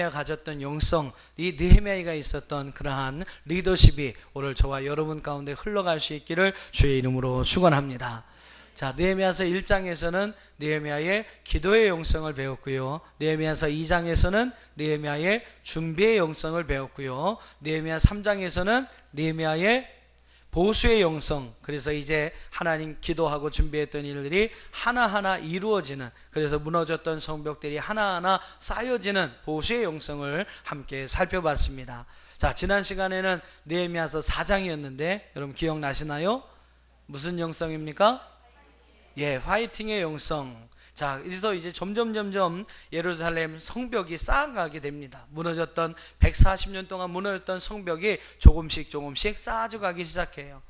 느헤미야가 가졌던 영성, 이 느헤미야가 있었던 그러한 리더십이 오늘 저와 여러분 가운데 흘러갈 수 있기를 주의 이름으로 축원합니다. 자, 느헤미야서 1장에서는 느헤미야의 기도의 영성을 배웠고요. 느헤미야서 2장에서는 느헤미야의 준비의 영성을 배웠고요. 느헤미야 3장에서는 느헤미야의 보수의 영성, 그래서 이제 하나님 기도하고 준비했던 일들이 하나하나 이루어지는, 그래서 무너졌던 성벽들이 하나하나 쌓여지는 보수의 영성을 함께 살펴봤습니다. 자, 지난 시간에는 느헤미야서 4장이었는데 여러분 기억나시나요? 무슨 영성입니까? 예, 파이팅의 영성. 자, 그래서 이제 점점 예루살렘 성벽이 쌓아가게 됩니다. 무너졌던 140년 동안 무너졌던 성벽이 조금씩 쌓아져 가기 시작해요.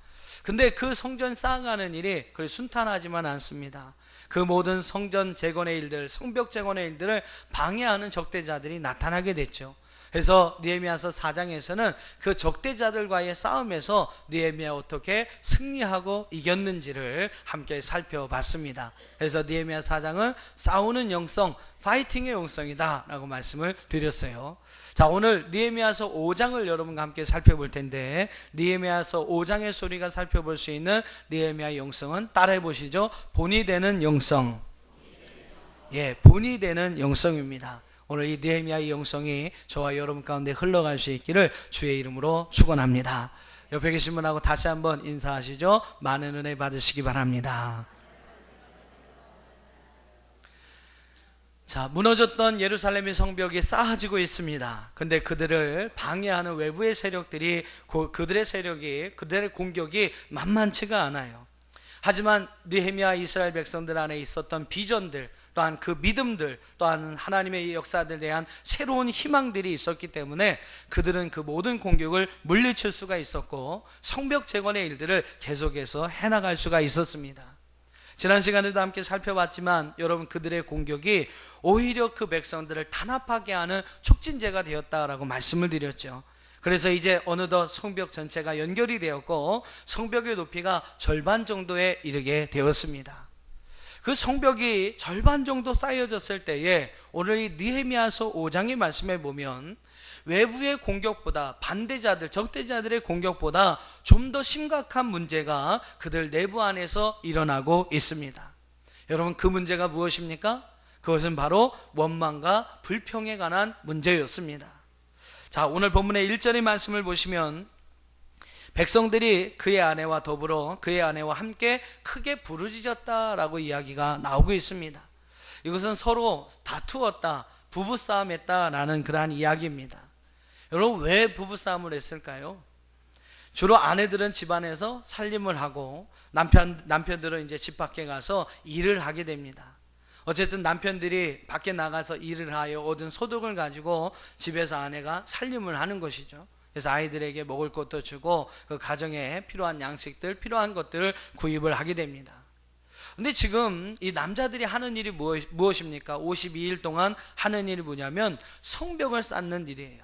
근데 그 성전 쌓아가는 일이 그리 순탄하지만 않습니다. 그 모든 성전 재건의 일들, 성벽 재건의 일들을 방해하는 적대자들이 나타나게 됐죠. 그래서 느헤미야서 4장에서는 그 적대자들과의 싸움에서 느헤미야 어떻게 승리하고 이겼는지를 함께 살펴봤습니다. 그래서 느헤미야 4장은 싸우는 영성, 파이팅의 영성이다 라고 말씀을 드렸어요. 자, 오늘 느헤미야서 5장을 여러분과 함께 살펴볼 텐데, 느헤미야서 5장의 소리가 살펴볼 수 있는 느헤미야의 영성은 따라해 보시죠. 본이 되는 영성. 예, 본이 되는 영성입니다. 오늘 이 느헤미야의 영성이 저와 여러분 가운데 흘러갈 수 있기를 주의 이름으로 축원합니다. 옆에 계신 분하고 다시 한번 인사하시죠. 많은 은혜 받으시기 바랍니다. 자, 무너졌던 예루살렘의 성벽이 쌓아지고 있습니다. 근데 그들을 방해하는 외부의 세력들이, 그들의 공격이 만만치가 않아요. 하지만 느헤미야 이스라엘 백성들 안에 있었던 비전들, 또한 그 믿음들, 또한 하나님의 역사들에 대한 새로운 희망들이 있었기 때문에 그들은 그 모든 공격을 물리칠 수가 있었고 성벽 재건의 일들을 계속해서 해나갈 수가 있었습니다. 지난 시간에도 함께 살펴봤지만 여러분, 그들의 공격이 오히려 그 백성들을 단합하게 하는 촉진제가 되었다라고 말씀을 드렸죠. 그래서 이제 어느덧 성벽 전체가 연결이 되었고 성벽의 높이가 절반 정도에 이르게 되었습니다. 그 성벽이 절반 정도 쌓여졌을 때에 오늘 이 느헤미야서 5장의 말씀에 보면 외부의 공격보다, 반대자들, 적대자들의 공격보다 좀 더 심각한 문제가 그들 내부 안에서 일어나고 있습니다. 여러분, 그 문제가 무엇입니까? 그것은 바로 원망과 불평에 관한 문제였습니다. 자, 오늘 본문의 1절의 말씀을 보시면 백성들이 그의 아내와 더불어 그의 아내와 함께 크게 부르짖었다라고 이야기가 나오고 있습니다. 이것은 서로 다투었다, 부부싸움했다라는 그러한 이야기입니다. 여러분, 왜 부부싸움을 했을까요? 주로 아내들은 집안에서 살림을 하고 남편들은 이제 집 밖에 가서 일을 하게 됩니다. 어쨌든 남편들이 밖에 나가서 일을 하여 얻은 소득을 가지고 집에서 아내가 살림을 하는 것이죠. 그래서 아이들에게 먹을 것도 주고 그 가정에 필요한 양식들, 필요한 것들을 구입을 하게 됩니다. 근데 지금 이 남자들이 하는 일이 무엇입니까? 52일 동안 하는 일이 뭐냐면 성벽을 쌓는 일이에요.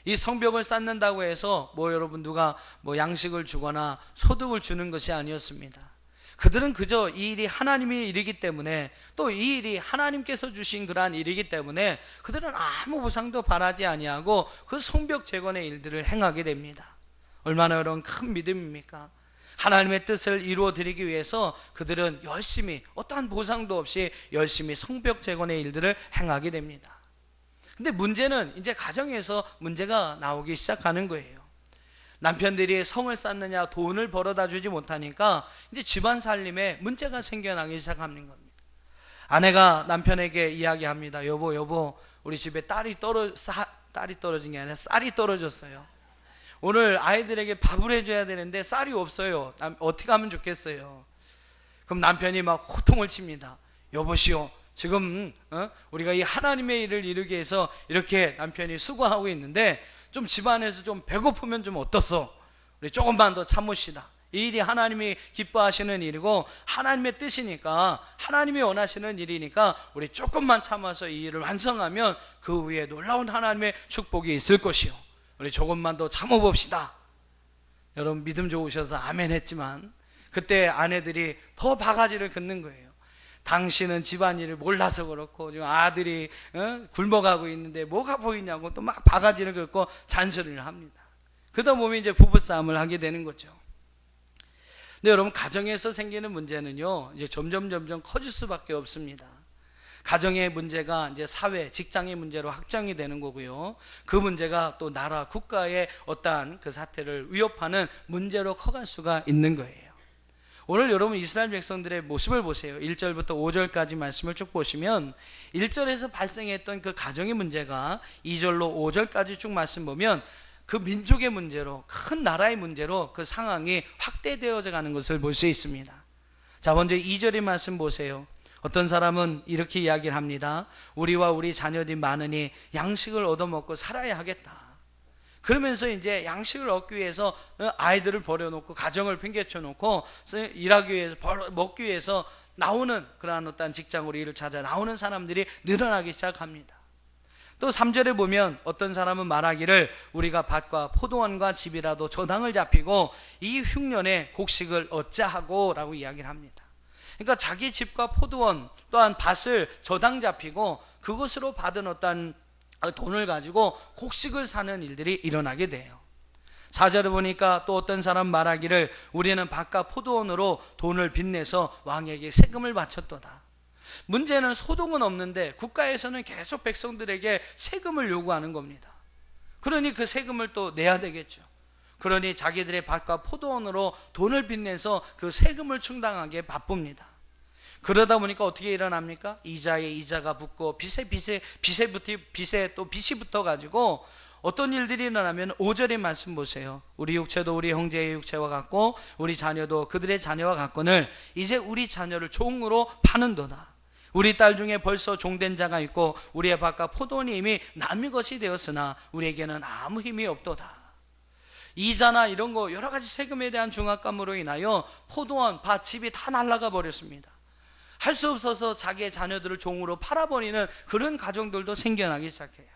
이 성벽을 쌓는다고 해서 여러분 누가 양식을 주거나 소득을 주는 것이 아니었습니다. 그들은 그저 이 일이 하나님의 일이기 때문에, 또 이 일이 하나님께서 주신 그러한 일이기 때문에 그들은 아무 보상도 바라지 아니하고 그 성벽 재건의 일들을 행하게 됩니다. 얼마나 여러분 큰 믿음입니까? 하나님의 뜻을 이루어 드리기 위해서 그들은 열심히, 어떠한 보상도 없이 열심히 성벽 재건의 일들을 행하게 됩니다. 근데 문제는 이제 가정에서 문제가 나오기 시작하는 거예요. 남편들이 성을 쌓느냐 돈을 벌어다 주지 못하니까 이제 집안 살림에 문제가 생겨나기 시작하는 겁니다. 아내가 남편에게 이야기합니다. 여보, 우리 집에 딸이 떨어진 게 아니라 쌀이 떨어졌어요. 오늘 아이들에게 밥을 해줘야 되는데 쌀이 없어요. 어떻게 하면 좋겠어요? 그럼 남편이 막 호통을 칩니다. 여보시오, 지금 우리가 이 하나님의 일을 이루기 위해서 이렇게 남편이 수고하고 있는데 좀 집안에서 좀 배고프면 좀 어떻소? 우리 조금만 더 참으시다. 이 일이 하나님이 기뻐하시는 일이고 하나님의 뜻이니까, 하나님이 원하시는 일이니까 우리 조금만 참아서 이 일을 완성하면 그 위에 놀라운 하나님의 축복이 있을 것이요, 우리 조금만 더 참아봅시다. 여러분 믿음 좋으셔서 아멘 했지만 그때 아내들이 더 바가지를 긋는 거예요. 당신은 집안일을 몰라서 그렇고 지금 아들이 굶어가고 있는데 뭐가 보이냐고 또 막 바가지를 긁고 잔소리를 합니다. 그러다 보면 이제 부부싸움을 하게 되는 거죠. 근데 여러분, 가정에서 생기는 문제는요, 이제 점점 커질 수밖에 없습니다. 가정의 문제가 이제 사회, 직장의 문제로 확장이 되는 거고요. 그 문제가 또 나라, 국가의 어떠한 그 사태를 위협하는 문제로 커갈 수가 있는 거예요. 오늘 여러분 이스라엘 백성들의 모습을 보세요. 1절부터 5절까지 말씀을 쭉 보시면 1절에서 발생했던 그 가정의 문제가 2절로 5절까지 쭉 말씀 보면 그 민족의 문제로, 큰 나라의 문제로 그 상황이 확대되어져 가는 것을 볼 수 있습니다. 자, 먼저 2절의 말씀 보세요. 어떤 사람은 이렇게 이야기를 합니다. 우리와 우리 자녀들이 많으니 양식을 얻어먹고 살아야 하겠다. 그러면서 이제 양식을 얻기 위해서 아이들을 버려놓고 가정을 팽개쳐 놓고 일하기 위해서 먹기 위해서 나오는 그러한 어떤 직장으로 일을 찾아 나오는 사람들이 늘어나기 시작합니다. 또 3절에 보면 어떤 사람은 말하기를 우리가 밭과 포도원과 집이라도 저당을 잡히고 이 흉년에 곡식을 얻자 하고 라고 이야기를 합니다. 그러니까 자기 집과 포도원 또한 밭을 저당 잡히고 그것으로 받은 어떤 돈을 가지고 곡식을 사는 일들이 일어나게 돼요. 4절에 보니까 또 어떤 사람 말하기를 우리는 밭과 포도원으로 돈을 빚내서 왕에게 세금을 바쳤도다. 문제는 소득은 없는데 국가에서는 계속 백성들에게 세금을 요구하는 겁니다. 그러니 그 세금을 또 내야 되겠죠. 그러니 자기들의 밭과 포도원으로 돈을 빚내서 그 세금을 충당하기에 바쁩니다. 그러다 보니까 어떻게 일어납니까? 이자에 이자가 붙고 빚에 또 빚이 붙어가지고 어떤 일들이 일어나면 5절의 말씀 보세요. 우리 육체도 우리 형제의 육체와 같고 우리 자녀도 그들의 자녀와 같거늘 이제 우리 자녀를 종으로 파는도다. 우리 딸 중에 벌써 종된 자가 있고 우리의 밭과 포도원이 이미 남의 것이 되었으나 우리에게는 아무 힘이 없도다. 이자나 이런 거 여러 가지 세금에 대한 중압감으로 인하여 포도원, 밭, 집이 다 날아가 버렸습니다. 할 수 없어서 자기의 자녀들을 종으로 팔아버리는 그런 가정들도 생겨나기 시작해요.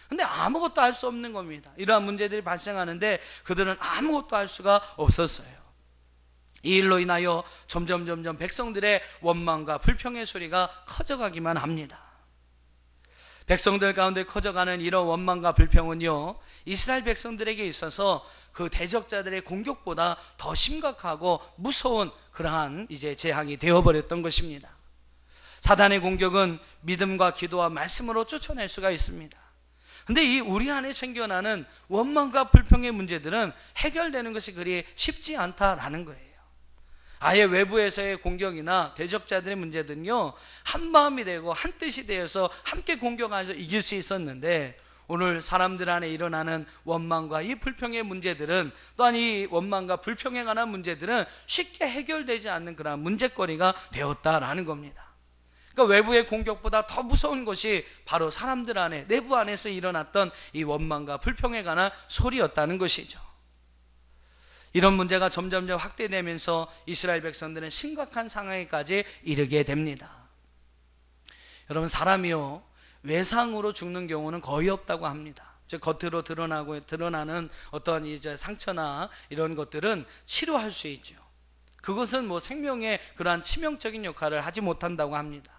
근데 아무것도 할 수 없는 겁니다. 이러한 문제들이 발생하는데 그들은 아무것도 할 수가 없었어요. 이 일로 인하여 점점 백성들의 원망과 불평의 소리가 커져가기만 합니다. 백성들 가운데 커져가는 이런 원망과 불평은요, 이스라엘 백성들에게 있어서 그 대적자들의 공격보다 더 심각하고 무서운 그러한 이제 재앙이 되어버렸던 것입니다. 사단의 공격은 믿음과 기도와 말씀으로 쫓아낼 수가 있습니다. 근데 이 우리 안에 생겨나는 원망과 불평의 문제들은 해결되는 것이 그리 쉽지 않다라는 거예요. 아예 외부에서의 공격이나 대적자들의 문제들은요, 한 마음이 되고 한 뜻이 되어서 함께 공격하면서 이길 수 있었는데 오늘 사람들 안에 일어나는 원망과 이 불평의 문제들은, 또한 이 원망과 불평에 관한 문제들은 쉽게 해결되지 않는 그런 문제거리가 되었다라는 겁니다. 그러니까 외부의 공격보다 더 무서운 것이 바로 사람들 안에, 내부 안에서 일어났던 이 원망과 불평에 관한 소리였다는 것이죠. 이런 문제가 점점 확대되면서 이스라엘 백성들은 심각한 상황에까지 이르게 됩니다. 여러분, 사람이요, 외상으로 죽는 경우는 거의 없다고 합니다. 즉 겉으로 드러나는 어떤 이제 상처나 이런 것들은 치료할 수 있죠. 그것은 뭐 생명의 그러한 치명적인 역할을 하지 못한다고 합니다.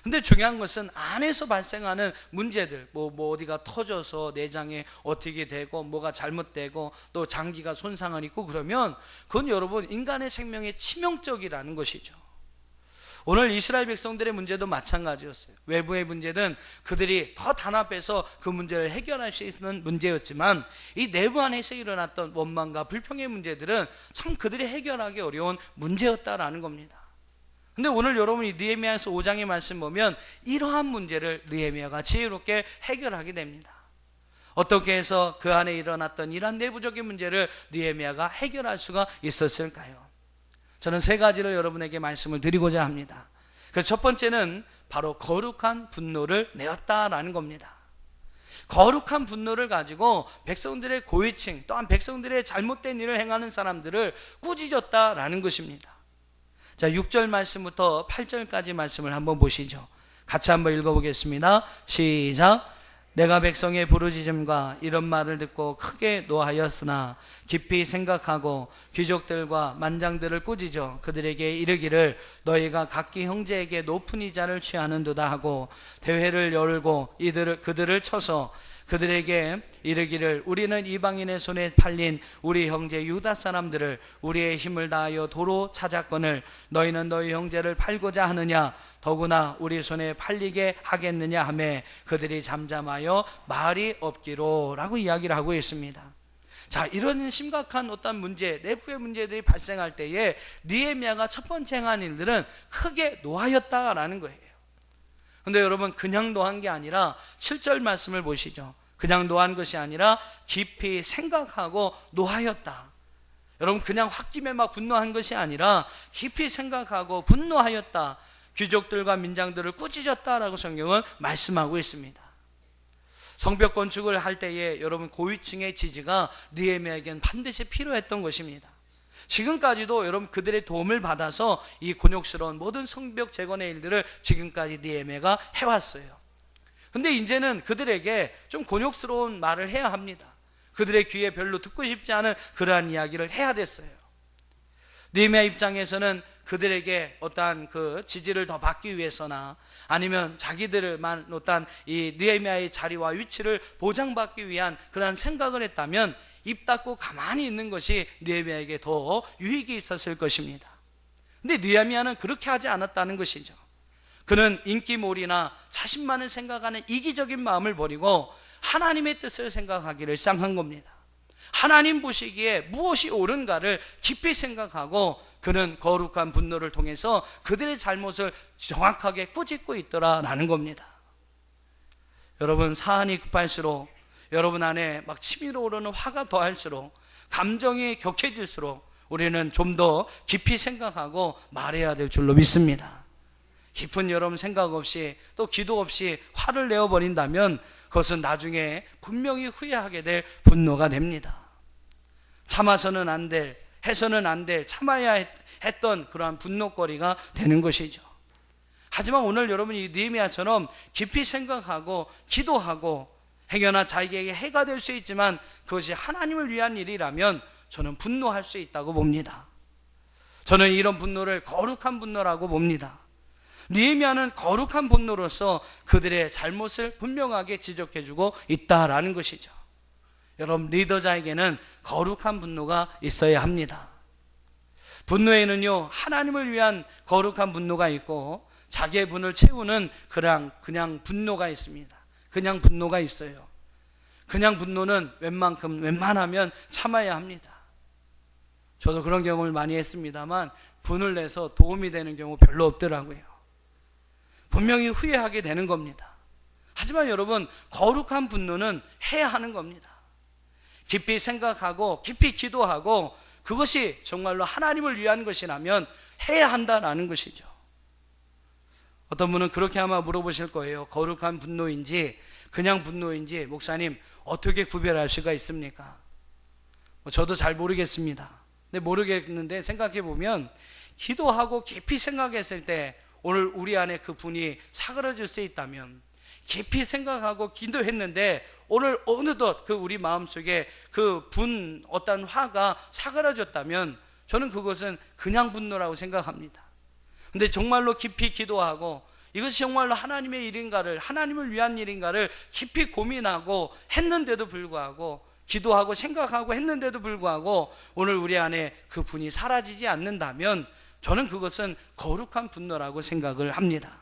근데 중요한 것은 안에서 발생하는 문제들, 뭐 어디가 터져서 내장에 어떻게 되고 뭐가 잘못되고 또 장기가 손상을 입고 그러면 그건 여러분 인간의 생명에 치명적이라는 것이죠. 오늘 이스라엘 백성들의 문제도 마찬가지였어요. 외부의 문제는 그들이 더 단합해서 그 문제를 해결할 수 있는 문제였지만 이 내부 안에서 일어났던 원망과 불평의 문제들은 참 그들이 해결하기 어려운 문제였다라는 겁니다. 근데 오늘 여러분이 느헤미야서 5장의 말씀 보면 이러한 문제를 느헤미야가 지혜롭게 해결하게 됩니다. 어떻게 해서 그 안에 일어났던 이러한 내부적인 문제를 느헤미야가 해결할 수가 있었을까요? 저는 세 가지를 여러분에게 말씀을 드리고자 합니다. 그 첫 번째는 바로 거룩한 분노를 내었다라는 겁니다. 거룩한 분노를 가지고 백성들의 고위층, 또한 백성들의 잘못된 일을 행하는 사람들을 꾸짖었다라는 것입니다. 자, 6절 말씀부터 8절까지 말씀을 한번 보시죠. 같이 한번 읽어보겠습니다. 시작. 내가 백성의 부르짖음과 이런 말을 듣고 크게 노하였으나 깊이 생각하고 귀족들과 만장들을 꾸짖어 그들에게 이르기를 너희가 각기 형제에게 높은 이자를 취하는도다 하고 대회를 열고 그들을 쳐서 그들에게 이르기를 우리는 이방인의 손에 팔린 우리 형제 유다 사람들을 우리의 힘을 다하여 도로 찾았거늘 너희는 너희 형제를 팔고자 하느냐 더구나 우리 손에 팔리게 하겠느냐 하매 그들이 잠잠하여 말이 없기로 라고 이야기를 하고 있습니다. 자, 이런 심각한 어떤 문제, 내부의 문제들이 발생할 때에 느헤미야가 첫 번째 행한 일들은 크게 노하였다라는 거예요. 근데 여러분, 그냥 노한 게 아니라 7절 말씀을 보시죠. 그냥 노한 것이 아니라 깊이 생각하고 노하였다. 여러분, 그냥 홧김에 막 분노한 것이 아니라 깊이 생각하고 분노하였다. 귀족들과 민장들을 꾸짖었다라고 성경은 말씀하고 있습니다. 성벽 건축을 할 때에 여러분, 고위층의 지지가 느헤미야에게는 반드시 필요했던 것입니다. 지금까지도 여러분, 그들의 도움을 받아서 이 곤욕스러운 모든 성벽 재건의 일들을 지금까지 느헤미야가 해왔어요. 근데 이제는 그들에게 좀 곤욕스러운 말을 해야 합니다. 그들의 귀에 별로 듣고 싶지 않은 그러한 이야기를 해야 됐어요. 느헤미야 입장에서는 그들에게 어떠한 그 지지를 더 받기 위해서나 아니면 자기들만 어떠한 이 느헤미야의 자리와 위치를 보장받기 위한 그러한 생각을 했다면 입 닫고 가만히 있는 것이 느헤미야에게 더 유익이 있었을 것입니다. 근데 느헤미야는 그렇게 하지 않았다는 것이죠. 그는 인기몰이나 자신만을 생각하는 이기적인 마음을 버리고 하나님의 뜻을 생각하기를 시작한 겁니다. 하나님 보시기에 무엇이 옳은가를 깊이 생각하고 그는 거룩한 분노를 통해서 그들의 잘못을 정확하게 꾸짖고 있더라라는 겁니다. 여러분, 사안이 급할수록 여러분 안에 막 치밀어 오르는 화가 더할수록 감정이 격해질수록 우리는 좀 더 깊이 생각하고 말해야 될 줄로 믿습니다. 깊은 여러분 생각 없이 또 기도 없이 화를 내어버린다면 그것은 나중에 분명히 후회하게 될 분노가 됩니다. 참아서는 안 될, 해서는 안 될, 참아야 했던 그러한 분노거리가 되는 것이죠. 하지만 오늘 여러분이 느헤미야처럼 깊이 생각하고 기도하고 행여나 자기에게 해가 될 수 있지만 그것이 하나님을 위한 일이라면 저는 분노할 수 있다고 봅니다. 저는 이런 분노를 거룩한 분노라고 봅니다. 느헤미야는 거룩한 분노로서 그들의 잘못을 분명하게 지적해주고 있다라는 것이죠. 여러분, 리더자에게는 거룩한 분노가 있어야 합니다. 분노에는요, 하나님을 위한 거룩한 분노가 있고 자기의 분을 채우는 그냥 분노가 있습니다. 그냥 분노가 있어요. 그냥 분노는 웬만하면 참아야 합니다. 저도 그런 경험을 많이 했습니다만 분을 내서 도움이 되는 경우 별로 없더라고요. 분명히 후회하게 되는 겁니다. 하지만 여러분, 거룩한 분노는 해야 하는 겁니다. 깊이 생각하고 깊이 기도하고 그것이 정말로 하나님을 위한 것이라면 해야 한다라는 것이죠. 어떤 분은 그렇게 아마 물어보실 거예요. 거룩한 분노인지 그냥 분노인지 목사님 어떻게 구별할 수가 있습니까? 저도 잘 모르겠습니다. 근데 모르겠는데 생각해 보면 기도하고 깊이 생각했을 때 오늘 우리 안에 그 분이 사그러질 수 있다면, 깊이 생각하고 기도했는데 오늘 어느덧 그 우리 마음속에 그 어떤 화가 사그러졌다면 저는 그것은 그냥 분노라고 생각합니다. 근데 정말로 깊이 기도하고 이것이 정말로 하나님의 일인가를, 하나님을 위한 일인가를 깊이 고민하고 했는데도 불구하고, 기도하고 생각하고 했는데도 불구하고 오늘 우리 안에 그 분이 사라지지 않는다면 저는 그것은 거룩한 분노라고 생각을 합니다.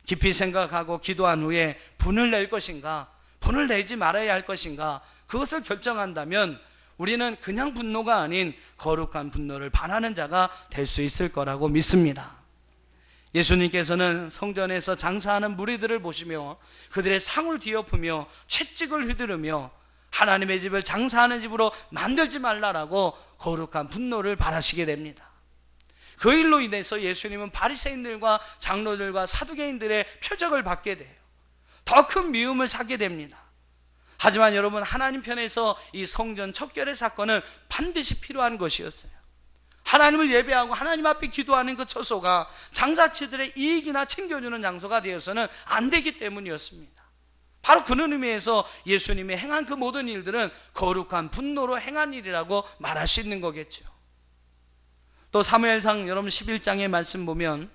깊이 생각하고 기도한 후에 분을 낼 것인가, 분을 내지 말아야 할 것인가, 그것을 결정한다면 우리는 그냥 분노가 아닌 거룩한 분노를 반하는 자가 될 수 있을 거라고 믿습니다. 예수님께서는 성전에서 장사하는 무리들을 보시며 그들의 상을 뒤엎으며 채찍을 휘두르며 하나님의 집을 장사하는 집으로 만들지 말라라고 거룩한 분노를 발하시게 됩니다. 그 일로 인해서 예수님은 바리새인들과 장로들과 사두개인들의 표적을 받게 돼요. 더 큰 미움을 사게 됩니다. 하지만 여러분, 하나님 편에서 이 성전 척결의 사건은 반드시 필요한 것이었어요. 하나님을 예배하고 하나님 앞에 기도하는 그 처소가 장사치들의 이익이나 챙겨주는 장소가 되어서는 안 되기 때문이었습니다. 바로 그런 의미에서 예수님이 행한 그 모든 일들은 거룩한 분노로 행한 일이라고 말할 수 있는 거겠죠. 또 사무엘상 여러분 11장의 말씀 보면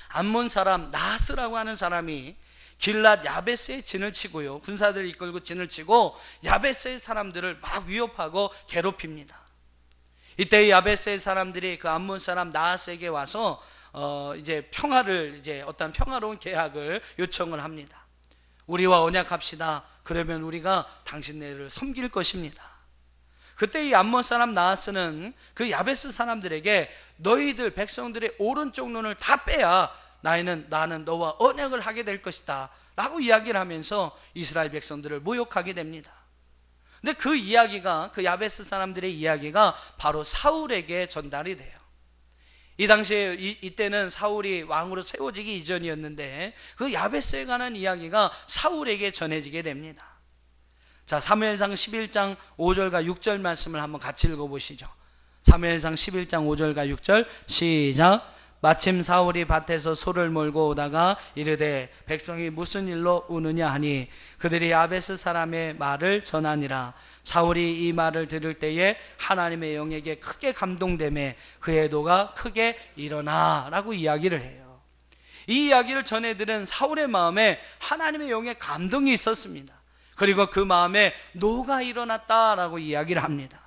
암몬 사람 나하스라고 하는 사람이 길랏 야베스에 진을 치고요, 군사들을 이끌고 진을 치고 야베스의 사람들을 막 위협하고 괴롭힙니다. 이때 야베스의 사람들이 그 암몬 사람 나하스에게 와서 이제 평화를, 이제 어떤 평화로운 계약을 요청을 합니다. 우리와 언약합시다. 그러면 우리가 당신네를 섬길 것입니다. 그때 이 암몬 사람 나하스는 그 야베스 사람들에게 너희들 백성들의 오른쪽 눈을 다 빼야 나는 너와 언약을 하게 될 것이다 라고 이야기를 하면서 이스라엘 백성들을 모욕하게 됩니다. 근데 그 이야기가, 그 야베스 사람들의 이야기가 바로 사울에게 전달이 돼요. 이 당시에 이때는 사울이 왕으로 세워지기 이전이었는데 그 야베스에 관한 이야기가 사울에게 전해지게 됩니다. 자, 사무엘상 11장 5절과 6절 말씀을 한번 같이 읽어보시죠. 사무엘상 11장 5절과 6절 시작. 마침 사울이 밭에서 소를 몰고 오다가 이르되 백성이 무슨 일로 우느냐 하니 그들이 야베스 사람의 말을 전하니라. 사울이 이 말을 들을 때에 하나님의 영에게 크게 감동되매 그의 도가 크게 일어나 라고 이야기를 해요. 이 이야기를 전해들은 사울의 마음에 하나님의 영의 감동이 있었습니다. 그리고 그 마음에 노가 일어났다라고 이야기를 합니다.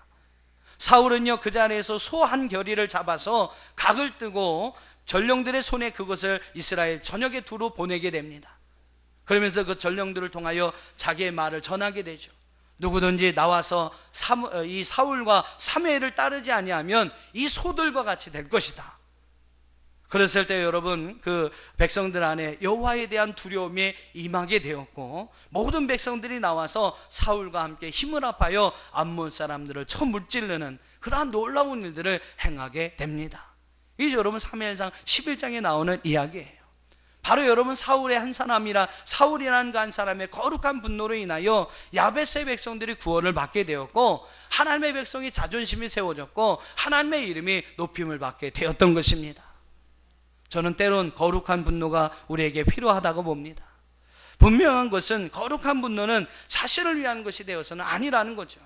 사울은요, 그 자리에서 소 한 겨리를 잡아서 각을 뜨고 전령들의 손에 그것을 이스라엘 전역에 두루 보내게 됩니다. 그러면서 그 전령들을 통하여 자기의 말을 전하게 되죠. 누구든지 나와서 이 사울과 사무엘을 따르지 아니하면 이 소들과 같이 될 것이다. 그랬을 때 여러분, 그 백성들 안에 여호와에 대한 두려움이 임하게 되었고 모든 백성들이 나와서 사울과 함께 힘을 합하여 암몬 사람들을 쳐 물찌르는 그러한 놀라운 일들을 행하게 됩니다. 이제 여러분 사무엘상 11장에 나오는 이야기예요. 바로 여러분 사울의 한 사람이라, 사울이라는 그 한 사람의 거룩한 분노로 인하여 야베스의 백성들이 구원을 받게 되었고 하나님의 백성이 자존심이 세워졌고 하나님의 이름이 높임을 받게 되었던 것입니다. 저는 때론 거룩한 분노가 우리에게 필요하다고 봅니다. 분명한 것은 거룩한 분노는 자신을 위한 것이 되어서는 아니라는 거죠.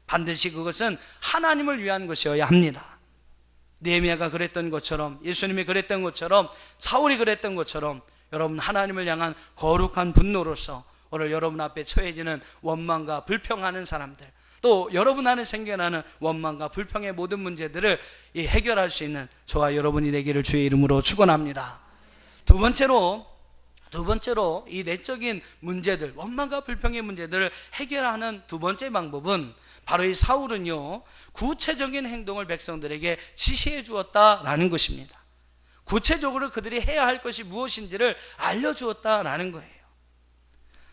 반드시 그것은 하나님을 위한 것이어야 합니다. 느헤미야가 그랬던 것처럼, 예수님이 그랬던 것처럼, 사울이 그랬던 것처럼 여러분 하나님을 향한 거룩한 분노로서 오늘 여러분 앞에 처해지는 원망과 불평하는 사람들, 또 여러분 안에 생겨나는 원망과 불평의 모든 문제들을 해결할 수 있는 저와 여러분이 되기를 주의 이름으로 축원합니다. 두 번째로 이 내적인 문제들, 원망과 불평의 문제들을 해결하는 두 번째 방법은 바로 이 사울은요, 구체적인 행동을 백성들에게 지시해 주었다라는 것입니다. 구체적으로 그들이 해야 할 것이 무엇인지를 알려주었다라는 거예요.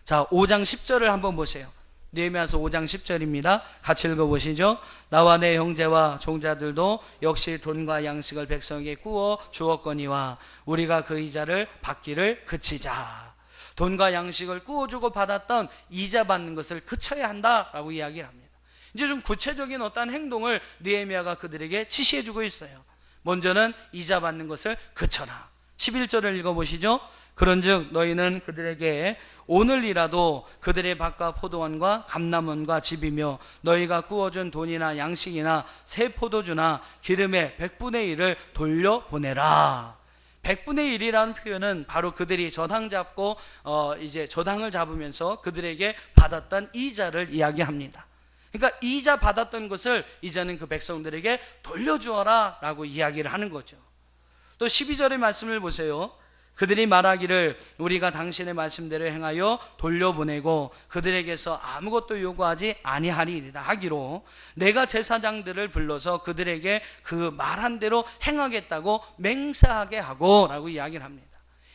자, 5장 10절을 한번 보세요. 느헤미야서 5장 10절입니다. 같이 읽어보시죠. 나와 내 형제와 종자들도 역시 돈과 양식을 백성에게 구워 주었거니와 우리가 그 이자를 받기를 그치자. 돈과 양식을 구워주고 받았던 이자 받는 것을 그쳐야 한다라고 이야기를 합니다. 이제 좀 구체적인 어떤 행동을 느헤미야가 그들에게 지시해주고 있어요. 먼저는 이자 받는 것을 그쳐라. 11절을 읽어보시죠. 그런즉 너희는 그들에게 오늘이라도 그들의 밭과 포도원과 감람원과 집이며 너희가 구워준 돈이나 양식이나 새 포도주나 기름의 100분의 1을 돌려보내라. 100분의 1이라는 표현은 바로 그들이 저당 잡고 이제 저당을 잡으면서 그들에게 받았던 이자를 이야기합니다. 그러니까 이자 받았던 것을 이제는 그 백성들에게 돌려주어라 라고 이야기를 하는 거죠. 또 12절의 말씀을 보세요. 그들이 말하기를 우리가 당신의 말씀대로 행하여 돌려보내고 그들에게서 아무것도 요구하지 아니하리이다 하기로 내가 제사장들을 불러서 그들에게 그 말한 대로 행하겠다고 맹세하게 하고 라고 이야기를 합니다.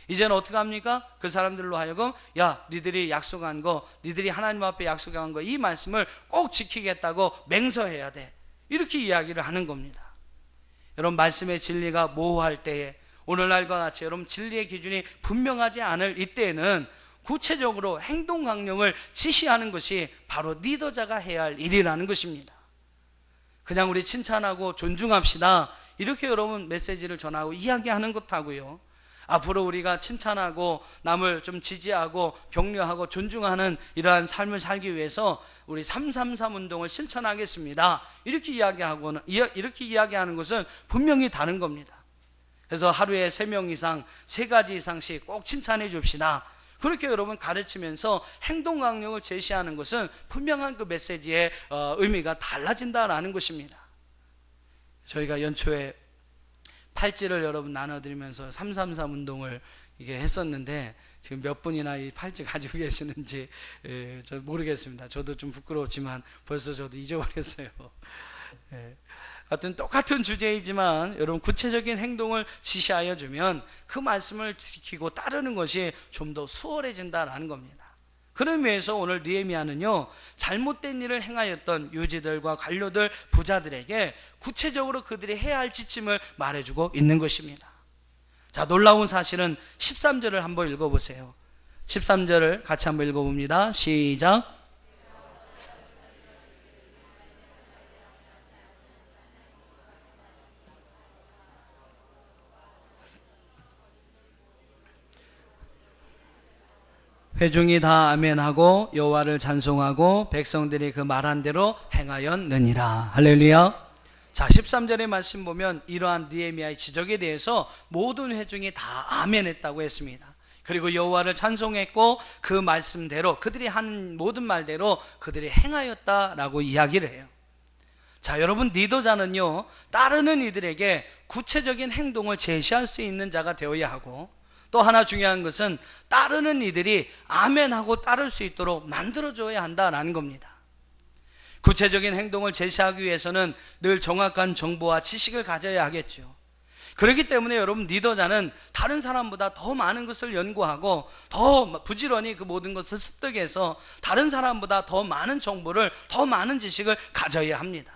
이제는 어떻게 합니까? 그 사람들로 하여금 야, 니들이 약속한 거, 니들이 하나님 앞에 약속한 거, 이 말씀을 꼭 지키겠다고 맹서해야 돼, 이렇게 이야기를 하는 겁니다. 여러분, 말씀의 진리가 모호할 때에, 오늘날과 같이 여러분 진리의 기준이 분명하지 않을 이때에는 구체적으로 행동 강령을 지시하는 것이 바로 리더자가 해야 할 일이라는 것입니다. 그냥 우리 칭찬하고 존중합시다, 이렇게 여러분 메시지를 전하고 이야기하는 것하고요, 앞으로 우리가 칭찬하고 남을 좀 지지하고 격려하고 존중하는 이러한 삶을 살기 위해서 우리 333 운동을 실천하겠습니다. 이렇게 이야기하는 것은 분명히 다른 겁니다. 그래서 하루에 3명 이상 3가지 이상씩 꼭 칭찬해 줍시다. 그렇게 여러분 가르치면서 행동 강령을 제시하는 것은 분명한 그 메시지의 의미가 달라진다라는 것입니다. 저희가 연초에 팔찌를 여러분 나눠드리면서 333 운동을 이게 했었는데 지금 몇 분이나 이 팔찌 가지고 계시는지 저 모르겠습니다. 저도 좀 부끄러웠지만 벌써 저도 잊어버렸어요. 하여튼 똑같은 주제이지만 여러분 구체적인 행동을 지시하여 주면 그 말씀을 지키고 따르는 것이 좀 더 수월해진다라는 겁니다. 그런 의미에서 오늘 느헤미야는요, 잘못된 일을 행하였던 유지들과 관료들, 부자들에게 구체적으로 그들이 해야 할 지침을 말해주고 있는 것입니다. 자, 놀라운 사실은 13절을 한번 읽어보세요. 13절을 같이 한번 읽어봅니다. 시작. 회중이 다 아멘하고 여호와를 찬송하고 백성들이 그 말한 대로 행하였느니라. 할렐루야. 자, 13절의 말씀 보면 이러한 느헤미야의 지적에 대해서 모든 회중이 다 아멘했다고 했습니다. 그리고 여호와를 찬송했고 그 말씀대로 그들이 한 모든 말대로 그들이 행하였다라고 이야기를 해요. 자, 여러분, 리더자는요, 따르는 이들에게 구체적인 행동을 제시할 수 있는 자가 되어야 하고, 또 하나 중요한 것은 따르는 이들이 아멘하고 따를 수 있도록 만들어줘야 한다라는 겁니다. 구체적인 행동을 제시하기 위해서는 늘 정확한 정보와 지식을 가져야 하겠죠. 그렇기 때문에 여러분, 리더자는 다른 사람보다 더 많은 것을 연구하고 더 부지런히 그 모든 것을 습득해서 다른 사람보다 더 많은 정보를, 더 많은 지식을 가져야 합니다.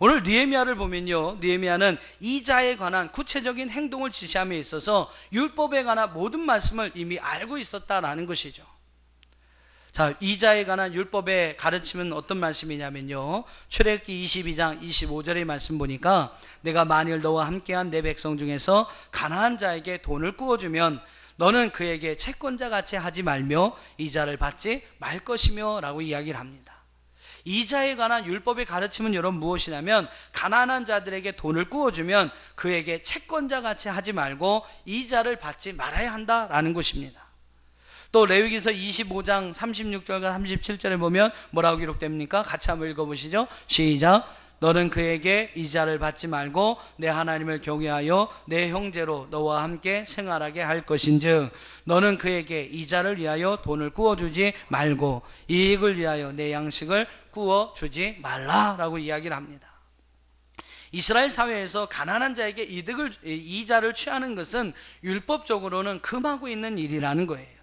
오늘 느헤미야를 보면요, 느헤미야는 이자에 관한 구체적인 행동을 지시함에 있어서 율법에 관한 모든 말씀을 이미 알고 있었다라는 것이죠. 자, 이자에 관한 율법의 가르침은 어떤 말씀이냐면요, 출애굽기 22장 25절의 말씀 보니까 내가 만일 너와 함께한 내 백성 중에서 가나안 자에게 돈을 구워주면 너는 그에게 채권자같이 하지 말며 이자를 받지 말 것이며 라고 이야기를 합니다. 이자에 관한 율법의 가르침은 여러분 무엇이냐면, 가난한 자들에게 돈을 구워주면 그에게 채권자같이 하지 말고 이자를 받지 말아야 한다라는 것입니다. 또 레위기서 25장 36절과 37절에 보면 뭐라고 기록됩니까? 같이 한번 읽어보시죠. 시작. 너는 그에게 이자를 받지 말고 내 하나님을 경외하여 내 형제로 너와 함께 생활하게 할 것인즉 너는 그에게 이자를 위하여 돈을 구워주지 말고 이익을 위하여 내 양식을 구워주지 말라라고 이야기를 합니다. 이스라엘 사회에서 가난한 자에게 이자를 취하는 것은 율법적으로는 금하고 있는 일이라는 거예요.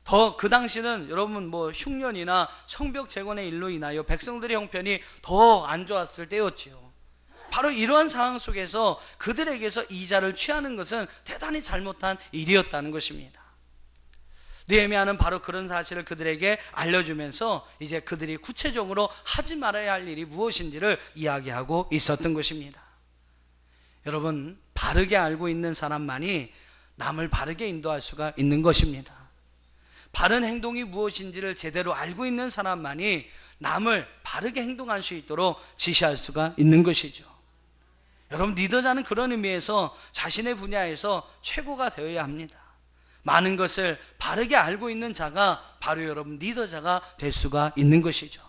더 그 당시는 여러분 흉년이나 성벽 재건의 일로 인하여 백성들의 형편이 더 안 좋았을 때였지요. 바로 이러한 상황 속에서 그들에게서 이자를 취하는 것은 대단히 잘못한 일이었다는 것입니다. 느헤미야는 바로 그런 사실을 그들에게 알려주면서 이제 그들이 구체적으로 하지 말아야 할 일이 무엇인지를 이야기하고 있었던 것입니다. 여러분, 바르게 알고 있는 사람만이 남을 바르게 인도할 수가 있는 것입니다. 바른 행동이 무엇인지를 제대로 알고 있는 사람만이 남을 바르게 행동할 수 있도록 지시할 수가 있는 것이죠. 여러분, 리더자는 그런 의미에서 자신의 분야에서 최고가 되어야 합니다. 많은 것을 바르게 알고 있는 자가 바로 여러분 리더자가 될 수가 있는 것이죠.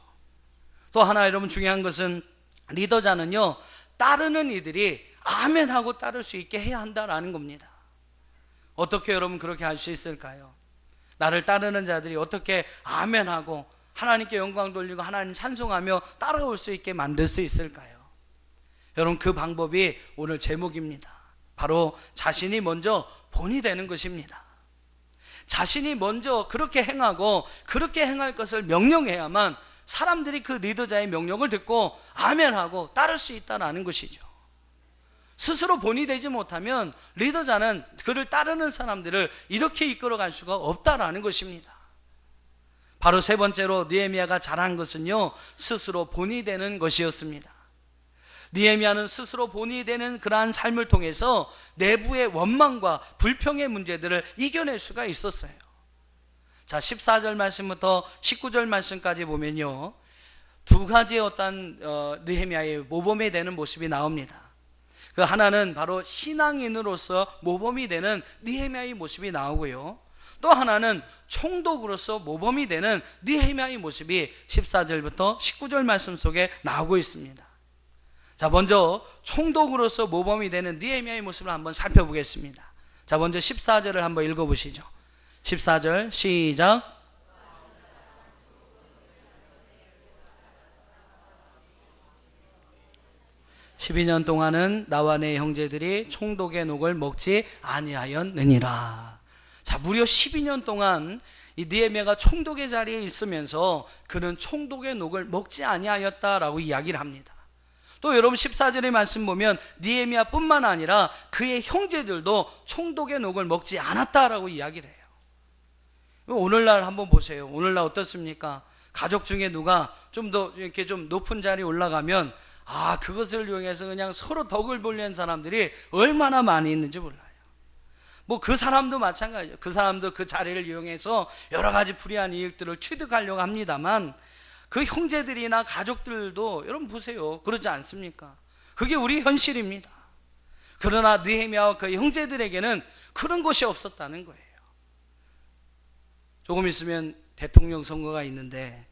또 하나 여러분 중요한 것은 리더자는요, 따르는 이들이 아멘하고 따를 수 있게 해야 한다라는 겁니다. 어떻게 여러분 그렇게 할 수 있을까요? 나를 따르는 자들이 어떻게 아멘하고 하나님께 영광 돌리고 하나님 찬송하며 따라올 수 있게 만들 수 있을까요? 여러분, 그 방법이 오늘 제목입니다. 바로 자신이 먼저 본이 되는 것입니다. 자신이 먼저 그렇게 행하고 그렇게 행할 것을 명령해야만 사람들이 그 리더자의 명령을 듣고 아멘하고 따를 수 있다는 것이죠. 스스로 본이 되지 못하면 리더자는 그를 따르는 사람들을 이렇게 이끌어갈 수가 없다라는 것입니다. 바로 세 번째로 느헤미야가 잘한 것은요, 스스로 본이 되는 것이었습니다. 느헤미야는 스스로 본이 되는 그러한 삶을 통해서 내부의 원망과 불평의 문제들을 이겨낼 수가 있었어요. 자, 14절 말씀부터 19절 말씀까지 보면요, 두 가지의 어떤 느헤미야의 모범이 되는 모습이 나옵니다. 그 하나는 바로 신앙인으로서 모범이 되는 느헤미야의 모습이 나오고요, 또 하나는 총독으로서 모범이 되는 느헤미야의 모습이 14절부터 19절 말씀 속에 나오고 있습니다. 자, 먼저 총독으로서 모범이 되는 느헤미야의 모습을 한번 살펴보겠습니다. 자, 먼저 14절을 한번 읽어보시죠. 14절 시작. 12년 동안은 나와 내 형제들이 총독의 녹을 먹지 아니하였느니라. 자, 무려 12년 동안 이 느헤미야가 총독의 자리에 있으면서 그는 총독의 녹을 먹지 아니하였다라고 이야기를 합니다. 또 여러분 14절의 말씀 보면 느헤미야뿐만 아니라 그의 형제들도 총독의 녹을 먹지 않았다라고 이야기를 해요. 오늘날 한번 보세요. 오늘날 어떻습니까? 가족 중에 누가 좀 더 이렇게 좀 높은 자리에 올라가면 그것을 이용해서 그냥 서로 덕을 보려는 사람들이 얼마나 많이 있는지 몰라요. 뭐 그 사람도 마찬가지예요. 그 사람도 그 자리를 이용해서 여러 가지 불이한 이익들을 취득하려고 합니다만, 그 형제들이나 가족들도 여러분 보세요. 그러지 않습니까? 그게 우리 현실입니다. 그러나 느헤미야와 그 형제들에게는 그런 것이 없었다는 거예요. 조금 있으면 대통령 선거가 있는데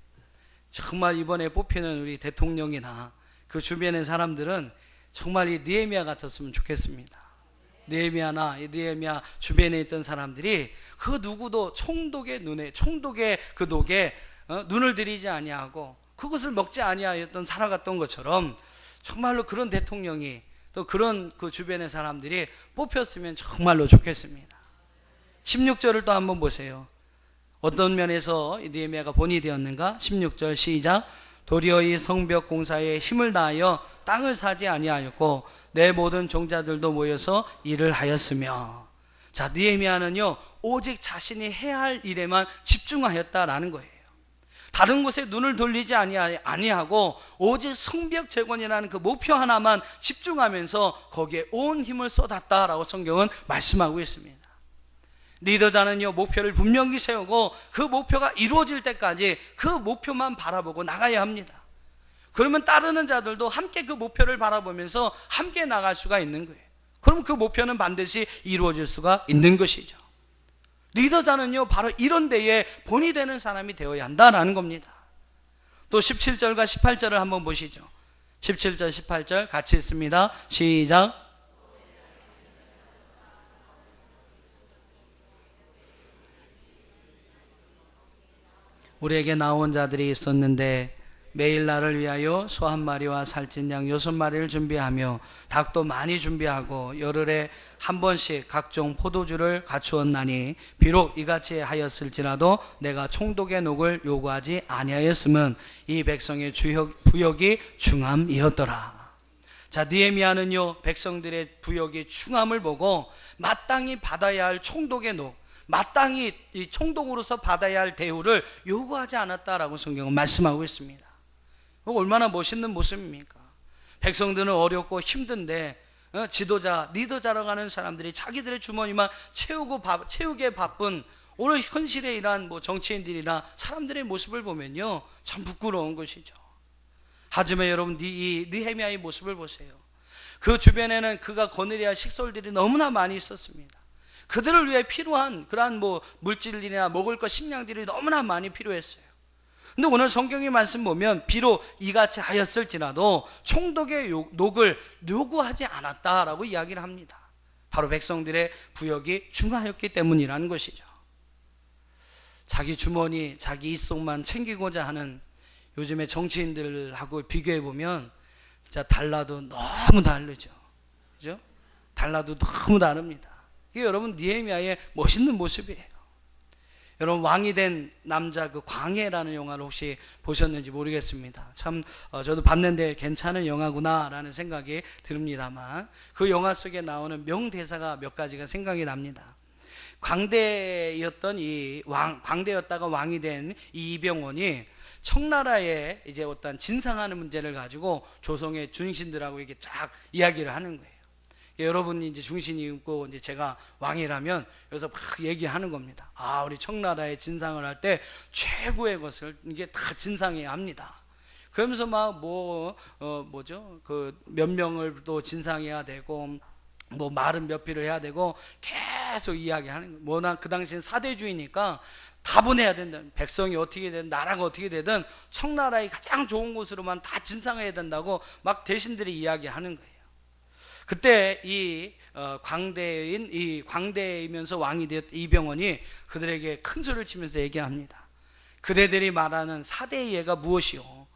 정말 이번에 뽑히는 우리 대통령이나 그 주변의 사람들은 정말 이 느헤미야 같았으면 좋겠습니다. 느헤미야나 이 느헤미야 주변에 있던 사람들이 그 누구도 총독의 그 녹에 눈을 들이지 아니하고 그것을 먹지 아니하였던 살아갔던 것처럼 정말로 그런 대통령이 또 그런 그 주변의 사람들이 뽑혔으면 정말로 좋겠습니다. 16절을 또 한번 보세요. 어떤 면에서 느헤미야가 본이 되었는가? 16절 시작. 도리어 이 성벽 공사에 힘을 다하여 땅을 사지 아니하였고 내 모든 종자들도 모여서 일을 하였으며. 자, 느헤미야는요 오직 자신이 해야 할 일에만 집중하였다라는 거예요. 다른 곳에 눈을 돌리지 아니하고 오직 성벽 재건이라는 그 목표 하나만 집중하면서 거기에 온 힘을 쏟았다라고 성경은 말씀하고 있습니다. 리더자는요 목표를 분명히 세우고 그 목표가 이루어질 때까지 그 목표만 바라보고 나가야 합니다. 그러면 따르는 자들도 함께 그 목표를 바라보면서 함께 나갈 수가 있는 거예요. 그럼 그 목표는 반드시 이루어질 수가 있는 것이죠. 리더자는요 바로 이런 데에 본이 되는 사람이 되어야 한다라는 겁니다. 또 17절과 18절을 한번 보시죠. 17절 18절 같이 읽습니다. 시작. 우리에게 나온 자들이 있었는데 매일 나를 위하여 소 한 마리와 살찐 양 6마리를 준비하며 닭도 많이 준비하고 열흘에 한 번씩 각종 포도주를 갖추었나니 비록 이같이 하였을지라도 내가 총독의 녹을 요구하지 아니하였음은 이 백성의 부역이 중함이었더라. 자, 느헤미야는요 백성들의 부역이 중함을 보고 마땅히 받아야 할 총독의 녹, 마땅히 이 총독으로서 받아야 할 대우를 요구하지 않았다라고 성경은 말씀하고 있습니다. 얼마나 멋있는 모습입니까? 백성들은 어렵고 힘든데 지도자, 리더자라고 하는 사람들이 자기들의 주머니만 채우게 바쁜 오늘 현실의 이러한 정치인들이나 사람들의 모습을 보면요 참 부끄러운 것이죠. 하지만 여러분 이 느헤미야의 모습을 보세요. 그 주변에는 그가 거느려야 할 식솔들이 너무나 많이 있었습니다. 그들을 위해 필요한 그러한 물질이나 먹을 것 식량들이 너무나 많이 필요했어요. 근데 오늘 성경의 말씀 보면 비록 이같이 하였을지라도 총독의 녹을 요구하지 않았다라고 이야기를 합니다. 바로 백성들의 부역이 중하였기 때문이라는 것이죠. 자기 주머니, 자기 입속만 챙기고자 하는 요즘의 정치인들하고 비교해 보면 진짜 달라도 너무 다르죠. 그죠? 달라도 너무 다릅니다. 이게 여러분 느헤미야의 멋있는 모습이에요. 여러분 왕이 된 남자 그 광해라는 영화를 혹시 보셨는지 모르겠습니다. 참 저도 봤는데 괜찮은 영화구나라는 생각이 듭니다만 그 영화 속에 나오는 명대사가 몇 가지가 생각이 납니다. 광대였다가 왕이 된 이 이병헌이 청나라의 이제 어떤 진상하는 문제를 가지고 조선의 중신들하고 이게 쫙 이야기를 하는 거예요. 여러분이 이제 중신이 있고 이제 제가 왕이라면 여기서 막 얘기하는 겁니다. 아, 우리 청나라의 진상을 할 때 최고의 것을 이게 다 진상해야 합니다. 그러면서 막 뭐죠? 그 몇 명을 또 진상해야 되고 뭐 말은 몇 필을 해야 되고 계속 이야기하는 거예요. 뭐나 그 당시엔 사대주의니까 다 보내야 된다. 백성이 어떻게 되든 나라가 어떻게 되든 청나라의 가장 좋은 곳으로만 다 진상해야 된다고 막 대신들이 이야기하는 거예요. 그때 이 광대이면서 왕이 되었던 이병헌이 그들에게 큰 소리를 치면서 얘기합니다. 그대들이 말하는 사대의 예가 무엇이요?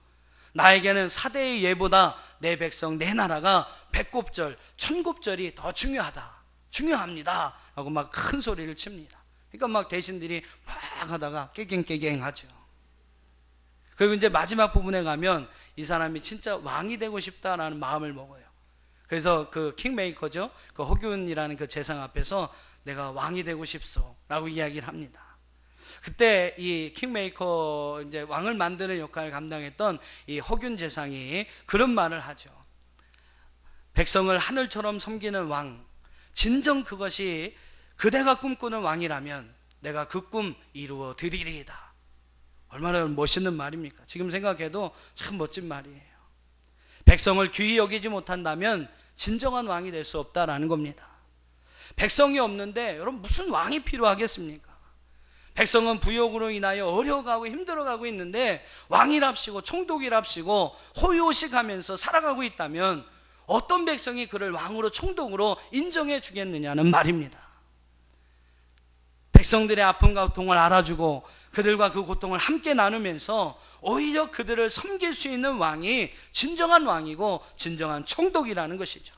나에게는 사대의 예보다 내 백성 내 나라가 백곱절 천곱절이 더 중요합니다 라고 막 큰 소리를 칩니다. 그러니까 막 대신들이 막 하다가 깨갱깨갱 하죠. 그리고 이제 마지막 부분에 가면 이 사람이 진짜 왕이 되고 싶다라는 마음을 먹어요. 그래서 그 킹메이커죠, 그 허균이라는 그 재상 앞에서 내가 왕이 되고 싶소 라고 이야기를 합니다. 그때 이 킹메이커, 이제 왕을 만드는 역할을 감당했던 이 허균 재상이 그런 말을 하죠. 백성을 하늘처럼 섬기는 왕, 진정 그것이 그대가 꿈꾸는 왕이라면 내가 그 꿈 이루어 드리리이다. 얼마나 멋있는 말입니까? 지금 생각해도 참 멋진 말이에요. 백성을 귀히 여기지 못한다면 진정한 왕이 될 수 없다라는 겁니다. 백성이 없는데 여러분 무슨 왕이 필요하겠습니까? 백성은 부욕으로 인하여 어려워가고 힘들어가고 있는데 왕이랍시고 총독이랍시고 호의호식하면서 살아가고 있다면 어떤 백성이 그를 왕으로 총독으로 인정해 주겠느냐는 말입니다. 백성들의 아픔과 고통을 알아주고 그들과 그 고통을 함께 나누면서 오히려 그들을 섬길 수 있는 왕이 진정한 왕이고 진정한 총독이라는 것이죠.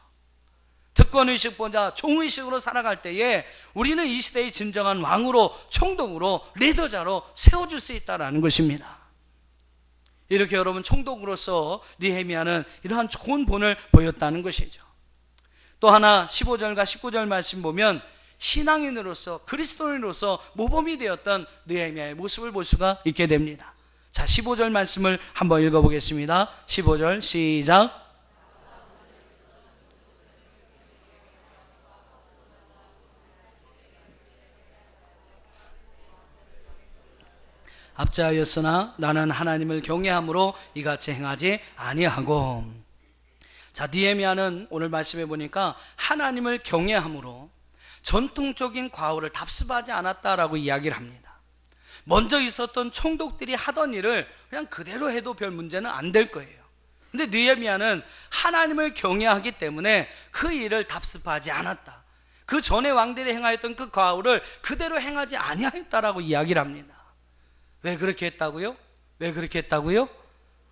특권의식보다 종의식으로 살아갈 때에 우리는 이 시대의 진정한 왕으로, 총독으로, 리더자로 세워줄 수 있다는 것입니다. 이렇게 여러분 총독으로서 느헤미야는 이러한 좋은 본을 보였다는 것이죠. 또 하나 15절과 19절 말씀 보면 신앙인으로서, 그리스도인으로서 모범이 되었던 느헤미야의 모습을 볼 수가 있게 됩니다. 자, 15절 말씀을 한번 읽어보겠습니다. 15절 시작. 압자하였으나 나는 하나님을 경외함으로 이같이 행하지 아니하고. 자, 느헤미야는 오늘 말씀해 보니까 하나님을 경외함으로 전통적인 과오를 답습하지 않았다라고 이야기를 합니다. 먼저 있었던 총독들이 하던 일을 그냥 그대로 해도 별 문제는 안 될 거예요. 근데 느헤미야는 하나님을 경외하기 때문에 그 일을 답습하지 않았다. 그 전에 왕들이 행하였던 그 과오를 그대로 행하지 아니하였다라고 이야기를 합니다. 왜 그렇게 했다고요? 왜 그렇게 했다고요?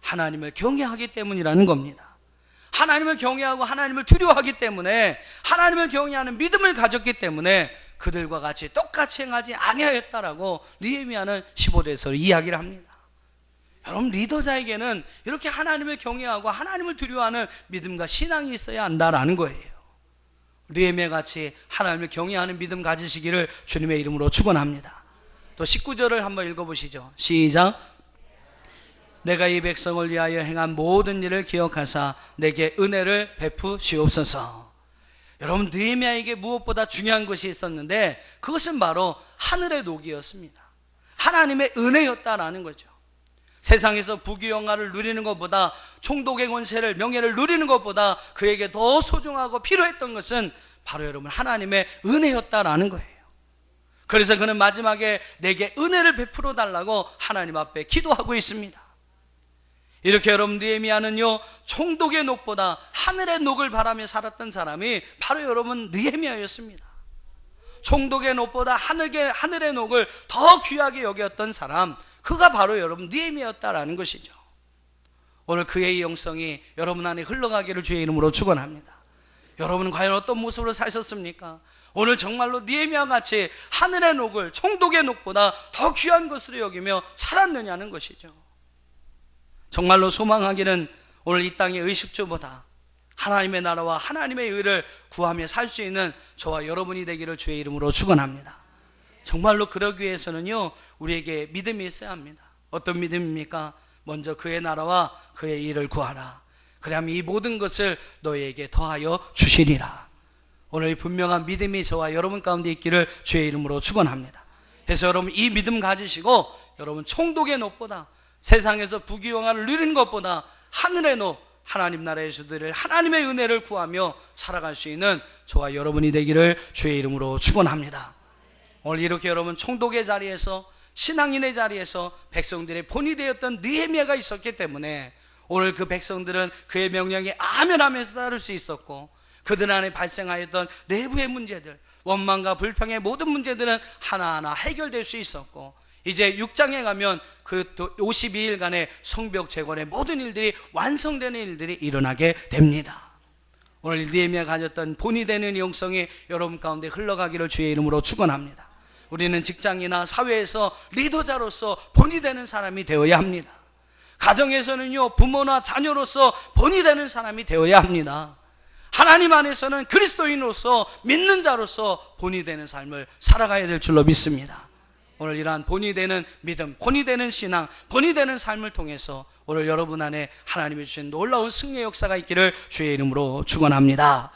하나님을 경외하기 때문이라는 겁니다. 하나님을 경외하고 하나님을 두려워하기 때문에, 하나님을 경외하는 믿음을 가졌기 때문에 그들과 같이 똑같이 행하지 아니하였다라고 느헤미야는 15절에서 이야기를 합니다. 여러분, 리더자에게는 이렇게 하나님을 경외하고 하나님을 두려워하는 믿음과 신앙이 있어야 한다라는 거예요. 느헤미야 같이 하나님을 경외하는 믿음 가지시기를 주님의 이름으로 축원합니다. 또 19절을 한번 읽어보시죠. 시작. 내가 이 백성을 위하여 행한 모든 일을 기억하사 내게 은혜를 베푸시옵소서. 여러분, 느헤미야에게 무엇보다 중요한 것이 있었는데 그것은 바로 하늘의 녹이었습니다. 하나님의 은혜였다라는 거죠. 세상에서 부귀영화를 누리는 것보다, 총독의 권세를, 명예를 누리는 것보다 그에게 더 소중하고 필요했던 것은 바로 여러분 하나님의 은혜였다라는 거예요. 그래서 그는 마지막에 내게 은혜를 베풀어 달라고 하나님 앞에 기도하고 있습니다. 이렇게 여러분, 느헤미야는요 총독의 녹보다 하늘의 녹을 바라며 살았던 사람이 바로 여러분 느헤미야였습니다. 총독의 녹보다 하늘의 녹을 더 귀하게 여겼던 사람, 그가 바로 여러분 느헤미야였다라는 것이죠. 오늘 그의 영성이 여러분 안에 흘러가기를 주의 이름으로 축원합니다. 여러분은 과연 어떤 모습으로 사셨습니까? 오늘 정말로 느헤미야 같이 하늘의 녹을 총독의 녹보다 더 귀한 것으로 여기며 살았느냐는 것이죠. 정말로 소망하기는 오늘 이 땅의 의식주보다 하나님의 나라와 하나님의 의를 구하며 살 수 있는 저와 여러분이 되기를 주의 이름으로 축원합니다. 정말로 그러기 위해서는요 우리에게 믿음이 있어야 합니다. 어떤 믿음입니까? 먼저 그의 나라와 그의 일을 구하라. 그리하면 이 모든 것을 너희에게 더하여 주시리라. 오늘 이 분명한 믿음이 저와 여러분 가운데 있기를 주의 이름으로 축원합니다. 그래서 여러분 이 믿음 가지시고 여러분 총독의 놋보다 세상에서 부귀영화를 누리는 것보다 하늘의 놋 하나님 나라의 주들을 하나님의 은혜를 구하며 살아갈 수 있는 저와 여러분이 되기를 주의 이름으로 축원합니다. 오늘 이렇게 여러분 총독의 자리에서 신앙인의 자리에서 백성들의 본이 되었던 느헤미야가 있었기 때문에 오늘 그 백성들은 그의 명령에 아멘하면서 따를 수 있었고 그들 안에 발생하였던 내부의 문제들, 원망과 불평의 모든 문제들은 하나하나 해결될 수 있었고 이제 6장에 가면 그 52일간의 성벽 재건의 모든 일들이 완성되는 일들이 일어나게 됩니다. 오늘 느헤미야가 가졌던 본이 되는 영성이 여러분 가운데 흘러가기를 주의 이름으로 축원합니다. 우리는 직장이나 사회에서 리더자로서 본이 되는 사람이 되어야 합니다. 가정에서는요, 부모나 자녀로서 본이 되는 사람이 되어야 합니다. 하나님 안에서는 그리스도인으로서 믿는 자로서 본이 되는 삶을 살아가야 될 줄로 믿습니다. 오늘 이러한 본이 되는 믿음, 본이 되는 신앙, 본이 되는 삶을 통해서 오늘 여러분 안에 하나님이 주신 놀라운 승리의 역사가 있기를 주의 이름으로 축원합니다.